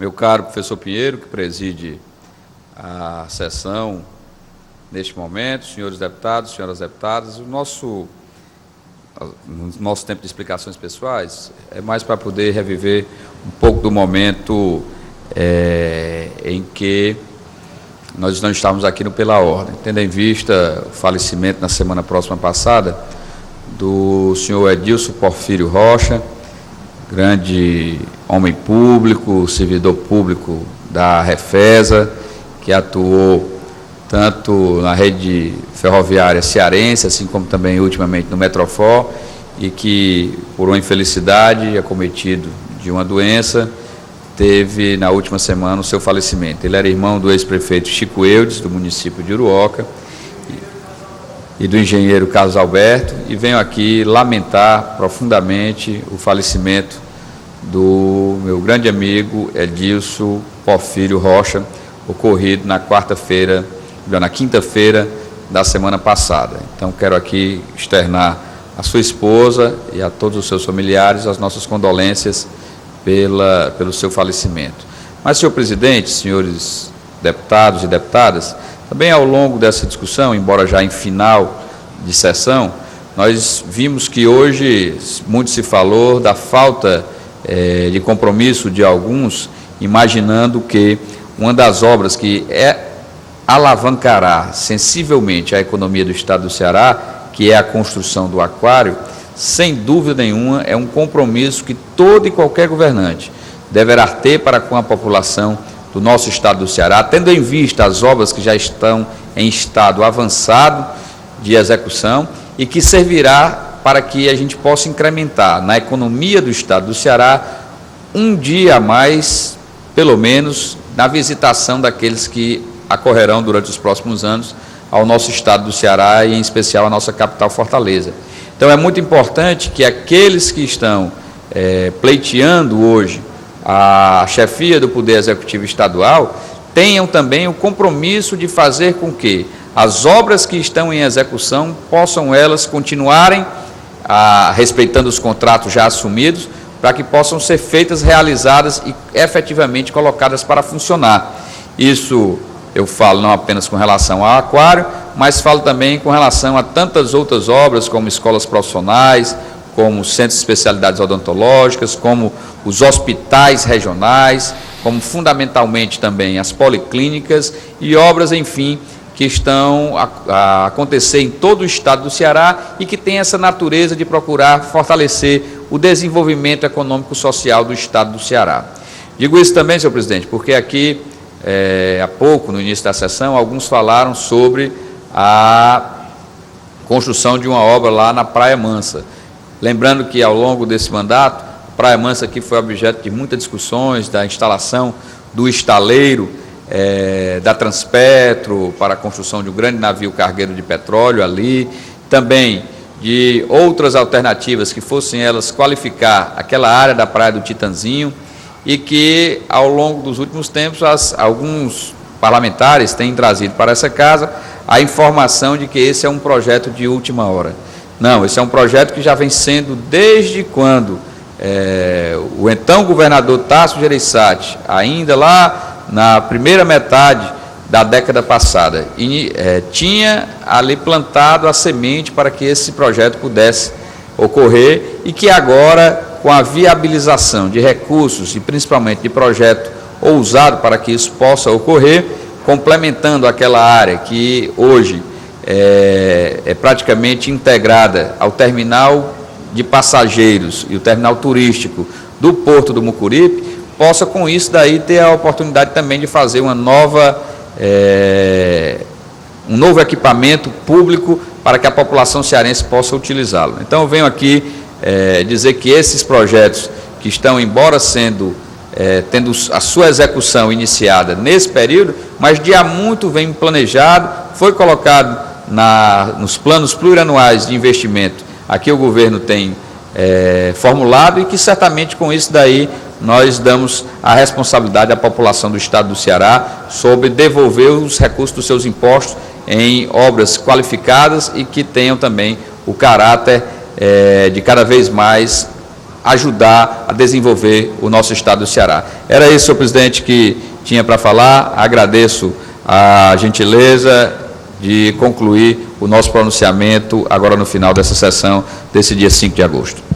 meu caro professor Pinheiro, que preside a sessão neste momento, senhores deputados, senhoras deputadas, o nosso tempo de explicações pessoais é mais para poder reviver um pouco do momento em que nós não estávamos aqui no Pela Ordem, tendo em vista o falecimento na semana próxima passada do senhor Edilson Porfírio Rocha, grande homem público, servidor público da Refesa, que atuou tanto na rede ferroviária cearense, assim como também ultimamente no Metrofor, e que, por uma infelicidade, acometido de uma doença, teve na última semana o seu falecimento. Ele era irmão do ex-prefeito Chico Eudes, do município de Uruoca, e do engenheiro Carlos Alberto, e venho aqui lamentar profundamente o falecimento do meu grande amigo Edilson Porfírio Rocha, ocorrido na quinta-feira da semana passada. Então, quero aqui externar à sua esposa e a todos os seus familiares as nossas condolências pelo seu falecimento. Mas, senhor presidente, senhores deputados e deputadas, também ao longo dessa discussão, embora já em final de sessão, nós vimos que hoje muito se falou da falta de compromisso de alguns, imaginando que uma das obras que alavancará sensivelmente a economia do Estado do Ceará, que é a construção do aquário, sem dúvida nenhuma é um compromisso que todo e qualquer governante deverá ter para com a população do nosso Estado do Ceará, tendo em vista as obras que já estão em estado avançado de execução e que servirá para que a gente possa incrementar na economia do Estado do Ceará um dia a mais, pelo menos, na visitação daqueles que ocorrerão durante os próximos anos ao nosso Estado do Ceará e, em especial, à nossa capital Fortaleza. Então, é muito importante que aqueles que estão pleiteando hoje a chefia do Poder Executivo Estadual tenham também o compromisso de fazer com que as obras que estão em execução possam elas continuarem respeitando os contratos já assumidos, para que possam ser feitas, realizadas e efetivamente colocadas para funcionar. Isso eu falo não apenas com relação ao aquário, mas falo também com relação a tantas outras obras, como escolas profissionais, como centros de especialidades odontológicas, como os hospitais regionais, como fundamentalmente também as policlínicas e obras, enfim, que estão a acontecer em todo o Estado do Ceará e que tem essa natureza de procurar fortalecer o desenvolvimento econômico-social do Estado do Ceará. Digo isso também, senhor presidente, porque aqui, há pouco, no início da sessão, alguns falaram sobre a construção de uma obra lá na Praia Mansa. Lembrando que, ao longo desse mandato, a Praia Mansa aqui foi objeto de muitas discussões, da instalação do estaleiro, da Transpetro, para a construção de um grande navio cargueiro de petróleo ali, também de outras alternativas que fossem elas qualificar aquela área da Praia do Titanzinho, e que, ao longo dos últimos tempos, alguns parlamentares têm trazido para essa casa a informação de que esse é um projeto de última hora. Não, esse é um projeto que já vem sendo desde quando o então governador Tasso Gereissati, ainda lá na primeira metade da década passada, tinha ali plantado a semente para que esse projeto pudesse ocorrer e que agora, com a viabilização de recursos e principalmente de projeto ousado para que isso possa ocorrer, complementando aquela área que hoje é praticamente integrada ao terminal de passageiros e o terminal turístico do Porto do Mucuripe, possa com isso daí ter a oportunidade também de fazer um novo equipamento público para que a população cearense possa utilizá-lo. Então, eu venho aqui dizer que esses projetos que estão, embora tendo a sua execução iniciada nesse período, mas de há muito vem planejado, foi colocado nos planos plurianuais de investimento, aqui o governo tem formulado, e que certamente com isso daí nós damos a responsabilidade à população do Estado do Ceará sobre devolver os recursos dos seus impostos em obras qualificadas e que tenham também o caráter de cada vez mais ajudar a desenvolver o nosso estado do Ceará. Era isso, senhor presidente, que tinha para falar. Agradeço a gentileza de concluir o nosso pronunciamento agora no final dessa sessão desse dia 5 de agosto.